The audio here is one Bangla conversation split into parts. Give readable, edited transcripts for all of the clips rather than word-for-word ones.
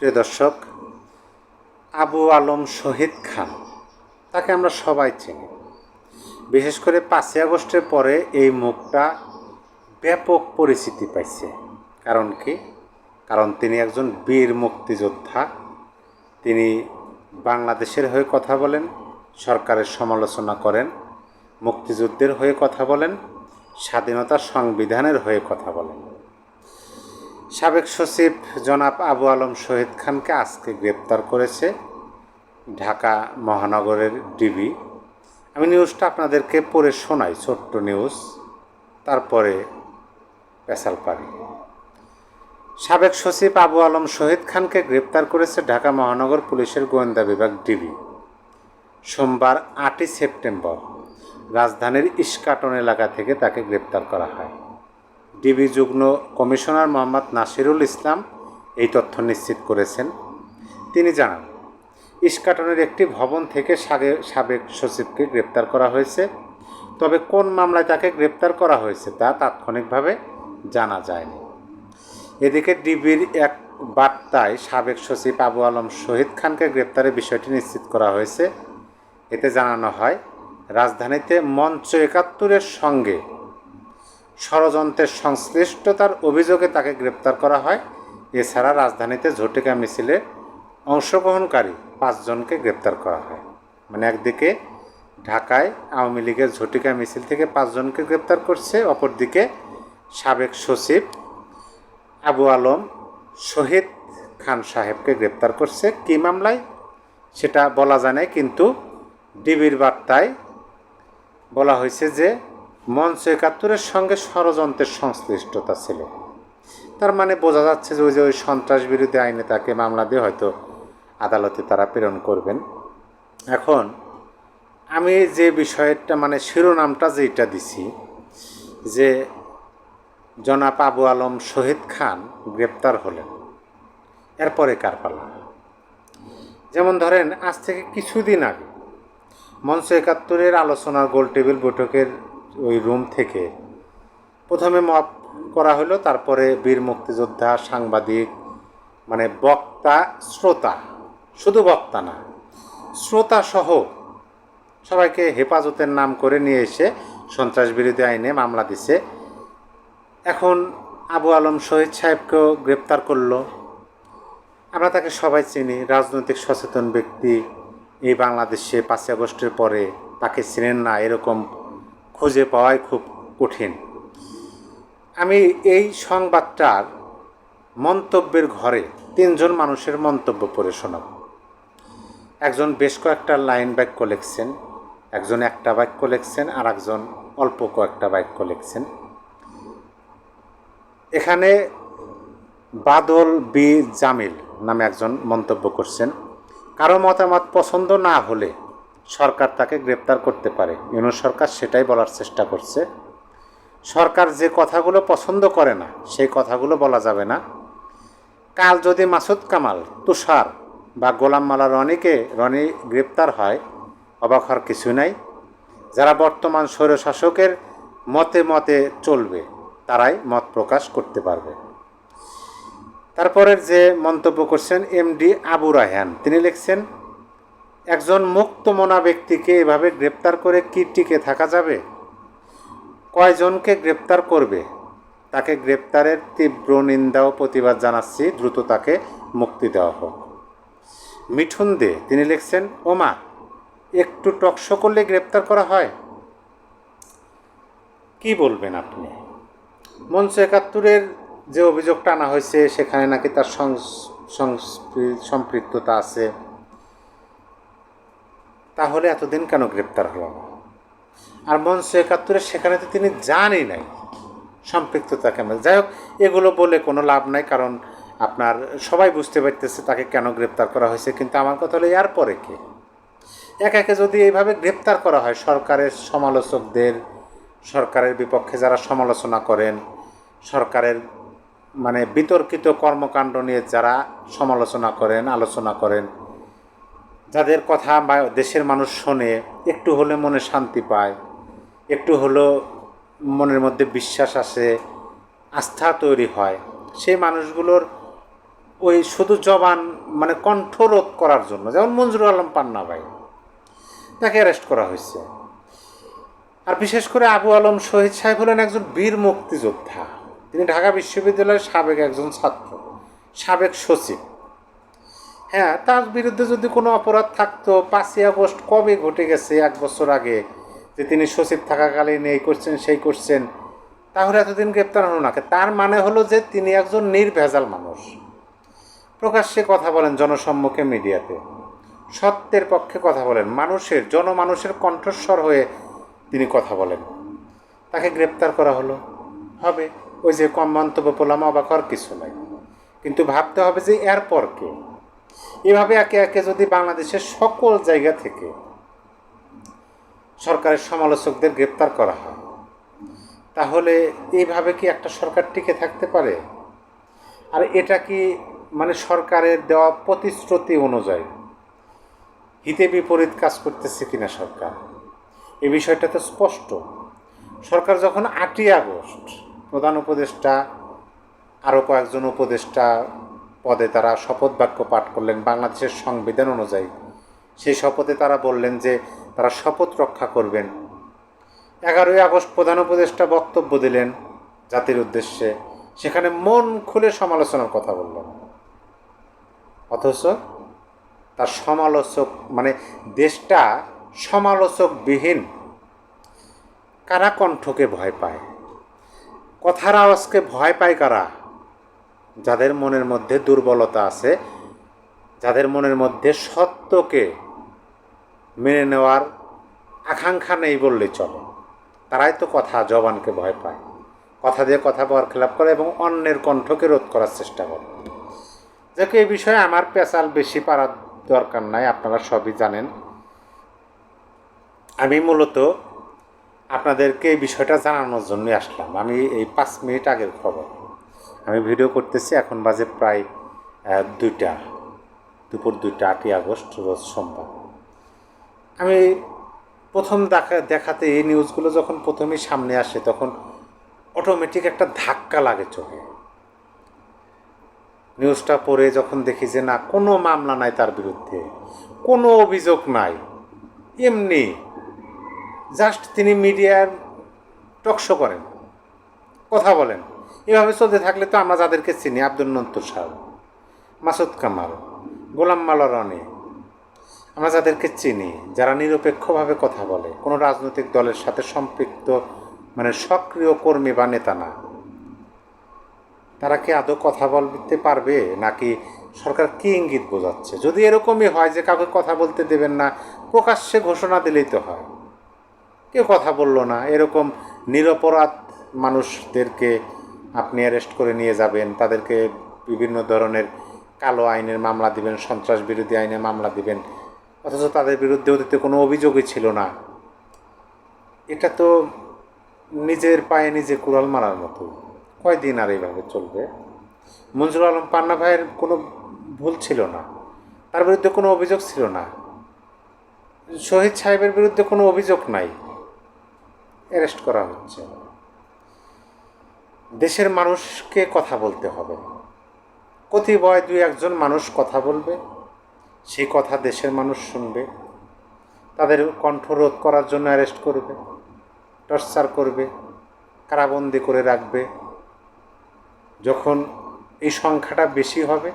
প্রিয় দর্শক, আবু আলম শহীদ খান তাকে আমরা সবাই চিনি। বিশেষ করে 5ই আগস্টের পরে এই মুখটা ব্যাপক পরিচিতি পাইছে। কারণ কি? কারণ তিনি একজন বীর মুক্তিযোদ্ধা। তিনি বাংলাদেশের হয়ে কথা বলেন, সরকারের সমালোচনা করেন, মুক্তিযুদ্ধের হয়ে কথা বলেন, স্বাধীনতা সংবিধানের হয়ে কথা বলেন। সাবেক সচিব জনাব আবু আলম শহীদ খানকে আজকে গ্রেপ্তার করেছে ঢাকা মহানগরের ডিবি। আমি নিউজটা আপনাদেরকে পড়ে শোনাই, ছোট্ট নিউজ, তারপরে পেশাল পারি। সাবেক সচিব আবু আলম শহীদ খানকে গ্রেপ্তার করেছে ঢাকা মহানগর পুলিশের গোয়েন্দা বিভাগ ডিবি সোমবার 8ই সেপ্টেম্বর রাজধানীর ইস্কাটন এলাকা থেকে তাকে গ্রেপ্তার করা হয়। ডিবি যুগ্ম কমিশনার মোহাম্মদ নাসিরুল ইসলাম এই তথ্য নিশ্চিত করেছেন। তিনি জানান, ইস্কাটনের একটি ভবন থেকে সাবেক সচিবকে গ্রেপ্তার করা হয়েছে। তবে কোন মামলায় তাকে গ্রেপ্তার করা হয়েছে তা তাৎক্ষণিকভাবে জানা যায়নি। এদিকে ডিবির এক বার্তায় সাবেক সচিব আবু আলম শহীদ খানকে গ্রেপ্তারের বিষয়টি নিশ্চিত করা হয়েছে। এতে জানানো হয়, রাজধানীতে মঞ্চ ৭১-এর সঙ্গে ষড়যন্ত্রের সংশ্লিষ্টতার অভিযোগে তাকে গ্রেপ্তার করা হয়। এছাড়া রাজধানীতে ঝটিকা মিছিলে অংশগ্রহণকারী 5 জনকে গ্রেপ্তার করা হয়। মানে একদিকে ঢাকায় আওয়ামী লীগের ঝটিকা মিছিল থেকে 5 জনকে গ্রেপ্তার করছে, অপরদিকে সাবেক সচিব আবু আলম শহীদ খান সাহেবকে গ্রেপ্তার করছে। কী মামলায় সেটা বলা যায় না, কিন্তু ডিবির বার্তায় বলা হয়েছে যে মঞ্চ ৭১-এর সঙ্গে ষড়যন্ত্রের সংশ্লিষ্টতা ছিল। তার মানে বোঝা যাচ্ছে যে ওই সন্ত্রাস বিরোধী আইনে তাকে মামলা দিয়ে হয়তো আদালতে তারা প্রেরণ করবেন। এখন আমি যে বিষয়টা শিরোনামটা যেটা দিছি যে জনাব আবু আলম শহীদ খান গ্রেপ্তার হলেন, এরপরে কার পালা? যেমন ধরেন, আজ থেকে কিছুদিন আগে মঞ্চ ৭১-এর আলোচনার গোলটেবিল বৈঠকের ওই রুম থেকে প্রথমে মব করা হলো, তারপরে বীর মুক্তিযোদ্ধা, সাংবাদিক, বক্তা, শ্রোতা, শুধু বক্তা না, শ্রোতা সহ সবাইকে হেফাজতের নাম করে নিয়ে এসে সন্ত্রাস বিরোধী আইনে মামলা দিছে। এখন আবু আলম শহীদ সাহেবকেও গ্রেপ্তার করলো। আমরা তাকে সবাই চিনি, রাজনৈতিক সচেতন ব্যক্তি। এই বাংলাদেশে 5ই আগস্টের পরে তাকে চিনেন না এরকম খুঁজে পাওয়াই খুব কঠিন। আমি এই সংবাদটার মন্তব্যের ঘরে 3 জন মানুষের মন্তব্য পড়ে শোনাব। একজন বেশ কয়েকটা লাইন বাক্য লিখছেন, একজন একটা বাক্য লিখছেন, আর একজন অল্প কয়েকটা বাক্য লিখছেন। এখানে বাদল বি জামিল নামে একজন মন্তব্য করছেন, কারো মতামত পছন্দ না হলে সরকার তাকে গ্রেপ্তার করতে পারে। ইউনূস সরকার সেটাই বলার চেষ্টা করছে। সরকার যে কথাগুলো পছন্দ করে না সেই কথাগুলো বলা যাবে না। কাল যদি মাসুদ কামাল, তুষার বা গোলাম মাওলা রনি গ্রেপ্তার হয়, অবাক হওয়ার কিছু নাই। যারা বর্তমান স্বৈরশাসকের মতে মতে চলবে তারাই মত প্রকাশ করতে পারবে। তারপরের যে মন্তব্য করছেন এমডি আবু রায়হান, তিনি লিখছেন, একজন মুক্তমনা ব্যক্তিকে এভাবে গ্রেপ্তার করে কি টিকে থাকা যাবে? কয়জনকে গ্রেপ্তার করবে? তাকে গ্রেপ্তারের তীব্র নিন্দা ও প্রতিবাদ জানাচ্ছি, দ্রুত তাকে মুক্তি দেওয়া হোক। মিঠুন দে, তিনি লিখছেন, ওমা, একটু টকশো করলে গ্রেপ্তার করা হয়? কি বলবেন আপনি? মঞ্চ ৭১-এর যে অভিযোগটা আনা হয়েছে সেখানে নাকি তার সম্পৃক্ততা আছে, তাহলে এতদিন কেন গ্রেপ্তার হলো না? আর মঞ্চ ৭১-এর সেখানে তো তিনি জানই নাই সম্পৃক্ততা কেমন। যাই হোক, এগুলো বলে কোনো লাভ নাই, কারণ আপনার সবাই বুঝতে পারতেছে তাকে কেন গ্রেপ্তার করা হয়েছে। কিন্তু আমার কথা হলো, এর পরে কে? একে যদি এইভাবে গ্রেপ্তার করা হয়, সরকারের সমালোচকদের, সরকারের বিপক্ষে যারা সমালোচনা করেন, সরকারের বিতর্কিত কর্মকাণ্ড নিয়ে যারা সমালোচনা করেন, আলোচনা করেন, যাদের কথা দেশের মানুষ শোনে, একটু হলে মনে শান্তি পায়, একটু হলেও মনের মধ্যে বিশ্বাস আসে, আস্থা তৈরি হয়, সেই মানুষগুলোর ওই শুধু জবান মানে কণ্ঠরোধ করার জন্য, যেমন মঞ্জুরুল আলম পান্না ভাই, তাকে অ্যারেস্ট করা হয়েছে। আর বিশেষ করে আবু আলম শহীদ সাহেব হলেন একজন বীর মুক্তিযোদ্ধা। তিনি ঢাকা বিশ্ববিদ্যালয়ের সাবেক একজন ছাত্র, সাবেক সচিব। হ্যাঁ, তার বিরুদ্ধে যদি কোনো অপরাধ থাকতো, 5ই আগস্ট কবে ঘটে গেছে, 1 বছর আগে, যে তিনি সচিব থাকাকালীন এই করছেন সেই করছেন, তাহলে এতদিন গ্রেপ্তার হলো না। তার মানে হলো যে তিনি একজন নির্ভেজাল মানুষ, প্রকাশ্যে কথা বলেন জনসম্মুখে, মিডিয়াতে সত্যের পক্ষে কথা বলেন, মানুষের জনমানুষের কণ্ঠস্বর হয়ে তিনি কথা বলেন। তাকে গ্রেপ্তার করা হলো, হবে, ওই যে কম মন্তব্য বললাম, অবাক হওয়ার কিছু নাই। কিন্তু ভাবতে হবে যে এরপর কে। এভাবে একে একে যদি বাংলাদেশের সকল জায়গা থেকে সরকারের সমালোচকদের গ্রেপ্তার করা হয়, তাহলে এইভাবে কি একটা সরকার টিকে থাকতে পারে? আর এটা কি মানে সরকারের দেওয়া প্রতিশ্রুতি অনুযায়ী হিতে বিপরীত কাজ করতেছে কিনা সরকার? এই বিষয়টা তো স্পষ্ট। সরকার যখন 8ই আগস্ট প্রধান উপদেষ্টা আরও কয়েকজন উপদেষ্টা পদে তারা শপথ বাক্য পাঠ করলেন বাংলাদেশের সংবিধান অনুযায়ী, সেই শপথে তারা বললেন যে তারা শপথ রক্ষা করবেন। 11ই আগস্ট প্রধান উপদেষ্টা বক্তব্য দিলেন জাতির উদ্দেশ্যে, সেখানে মন খুলে সমালোচনার কথা বললেন। অথচ তার সমালোচক মানে দেশটা সমালোচকবিহীন। কারা কণ্ঠকে ভয় পায়, কথার আওয়াজকে ভয় পায় কারা? যাদের মনের মধ্যে দুর্বলতা আছে, যাদের মনের মধ্যে সত্যকে মেনে নেওয়ার আকাঙ্ক্ষা নেই বললেই চলে, তারাই তো কথা জবানকে ভয় পায়, কথা দিয়ে কথা বলার খেলাপ করে এবং অন্যের কণ্ঠকে রোধ করার চেষ্টা করে। যাকে এই বিষয়ে আমার পেঁচাল বেশি পারার দরকার নাই, আপনারা সবই জানেন। আমি মূলত আপনাদেরকে এই বিষয়টা জানানোর জন্যই আসলাম। আমি এই 5 মিনিট আগের খবর, আমি ভিডিও করতেছি, এখন বাজে প্রায় 2টা, দুপুর 2টা, 8ই আগস্ট রোজ সোমবার। আমি প্রথম দেখাতে এই নিউজগুলো যখন প্রথমেই সামনে আসে, তখন অটোমেটিক একটা ধাক্কা লাগে চোখে। নিউজটা পড়ে যখন দেখি যে না, কোনো মামলা নাই তার বিরুদ্ধে, কোনো অভিযোগ নাই, এমনি জাস্ট তিনি মিডিয়ার টকশো করেন, কথা বলেন। এভাবে চলতে থাকলে তো আমরা যাদেরকে চিনি, আব্দুল নন্তুর সাহেব, মাসুদ কামাল, গোলাম মাওলা রনি, আমরা যাদেরকে চিনি, যারা নিরপেক্ষভাবে কথা বলে, কোনো রাজনৈতিক দলের সাথে সম্পৃক্ত মানে সক্রিয় কর্মী বা নেতা না, তারা কি আদৌ কথা বলতে পারবে? নাকি সরকার কি ইঙ্গিত বোঝাচ্ছে? যদি এরকমই হয় যে কাউকে কথা বলতে দেবেন না, প্রকাশ্যে ঘোষণা দিলেই তো হয়, কেউ কথা বলল না, এরকম নিরপরাধ মানুষদেরকে আপনি অ্যারেস্ট করে নিয়ে যাবেন, তাদেরকে বিভিন্ন ধরনের কালো আইনের মামলা দিবেন, সন্ত্রাস বিরোধী আইনে মামলা দিবেন, অথচ তাদের বিরুদ্ধে অতীতে কোনো অভিযোগই ছিল না। এটা তো নিজের পায়ে নিজে কুড়াল মারার মতো। কয়দিন আর এইভাবে চলবে? মঞ্জুরুল আলম পান্না ভাইয়ের কোনো ভুল ছিল না, তার বিরুদ্ধে কোনো অভিযোগ ছিল না, শহীদ সাহেবের বিরুদ্ধে কোনো অভিযোগ নাই, অ্যারেস্ট করা হচ্ছে। দেশের মানুষকে কথা বলতে হবে, কতিপয় 2-1 মানুষ কথা বলবে, সেই কথা দেশের মানুষ শুনবে, তাদের কণ্ঠ রোধ করার জন্য অ্যারেস্ট করবে, টর্চার করবে, কারাবন্দি করে রাখবে। যখন এই সংখ্যাটা বেশি হবে,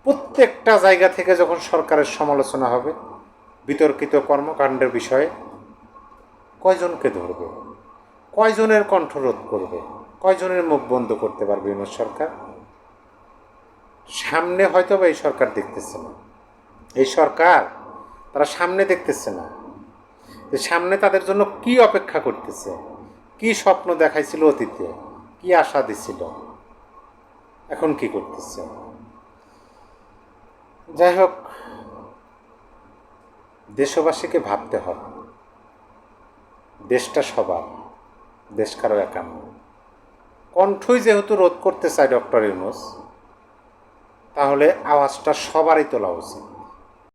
প্রত্যেকটা জায়গা থেকে যখন সরকারের সমালোচনা হবে বিতর্কিত কর্মকাণ্ডের বিষয়ে, কয়জনকে ধরবে, কয়জনের কণ্ঠরোধ করবে, কয়জনের মুখ বন্ধ করতে পারবে বিনোদ সরকার? সামনে হয়তো বা এই সরকার দেখতেছে না, এই সরকার তারা সামনে দেখতেছে না যে সামনে তাদের জন্য কি অপেক্ষা করতেছে, কি স্বপ্ন দেখাইছিল অতীতে, কি আশা দিছিল, এখন কি করতেছে। যাই হোক, দেশবাসীকে ভাবতে হবে, দেশটা সবার, দেশ কারো একা নয়। কণ্ঠই যেহেতু রোধ করতে চায় ডক্টর ইউনূস, তাহলে আওয়াজটা সবারই তোলা উচিত।